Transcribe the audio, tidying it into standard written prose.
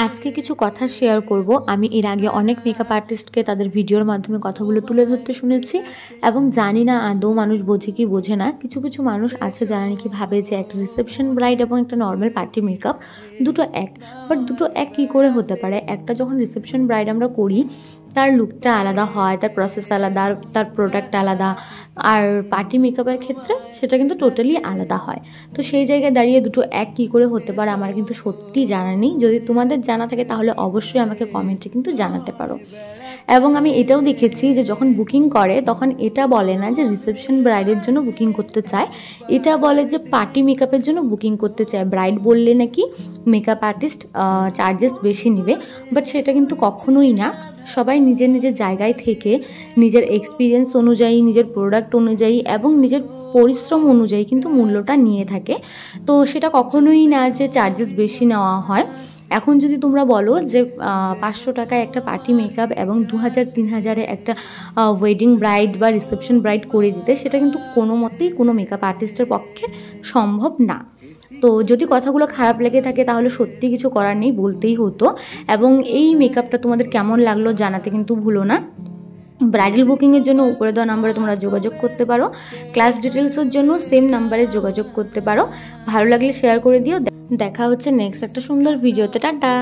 আজকে কিছু কথা শেয়ার করব। আমি এর আগে অনেক মেকআপ আর্টিস্টকে তাদের ভিডিওর মাধ্যমে কথাগুলো তুলে ধরতে শুনেছি এবং জানি না আদৌ মানুষ বোঝে কি বোঝে না। কিছু কিছু মানুষ আছে যারা নাকি ভাবে যে একটা রিসেপশন ব্রাইড এবং একটা নর্মাল পার্টি মেকআপ দুটো এক। বাট দুটো এক কী করে হতে পারে? একটা যখন রিসেপশন ব্রাইড আমরা করি তার লুকটা আলাদা হয়, তার প্রসেস আলাদা, তার প্রোডাক্ট আলাদা। আর পার্টি মেকআপের ক্ষেত্রে সেটা কিন্তু টোটালি আলাদা হয়। তো সেই জায়গায় দাঁড়িয়ে দুটো এক কী করে হতে পারে আমার কিন্তু সত্যিই জানা নেই। যদি তোমাদের জানা থাকে তাহলে অবশ্যই আমাকে কমেন্টে কিন্তু জানাতে পারো। এবং আমি এটাও দেখেছি যে যখন বুকিং করে তখন এটা বলে না যে রিসেপশন ব্রাইডের জন্য বুকিং করতে চায়, এটা বলে যে পার্টি মেকআপের জন্য বুকিং করতে চায়। ব্রাইড বললে নাকি মেকআপ আর্টিস্ট চার্জেস বেশি নেবে, বাট সেটা কিন্তু কখনোই না। সবাই নিজের নিজের জায়গায় থেকে নিজের এক্সপিরিয়েন্স অনুযায়ী, নিজের প্রোডাক্ট অনুযায়ী এবং নিজের পরিশ্রম অনুযায়ী কিন্তু মূল্যটা নিয়ে থাকে। তো সেটা কখনোই না যে চার্জেস বেশি নেওয়া হয়। এখন যদি তোমরা বলো যে 500 টাকায় একটা পার্টি মেকআপ এবং 2000-3000-এ একটা ওয়েডিং ব্রাইড বা রিসেপশন ব্রাইড করে দিতে, সেটা কিন্তু কোনো মতেই কোনো মেকআপ আর্টিস্টের পক্ষে সম্ভব না। তো যদি কথাগুলো খারাপ লেগে থাকে তাহলে সত্যি কিছু করার নেই, বলতেই হতো। এবং এই মেকআপটা তোমাদের কেমন লাগলো জানাতে কিন্তু ভুলো না। ব্রাইডাল বুকিংয়ের জন্য উপরে দেওয়া নাম্বারে তোমরা যোগাযোগ করতে পারো। ক্লাস ডিটেলসের জন্য সেম নাম্বারে যোগাযোগ করতে পারো। ভালো লাগলে শেয়ার করে দিও। দেখা হচ্ছে নেক্সট একটা সুন্দর ভিডিওতে। টাটা।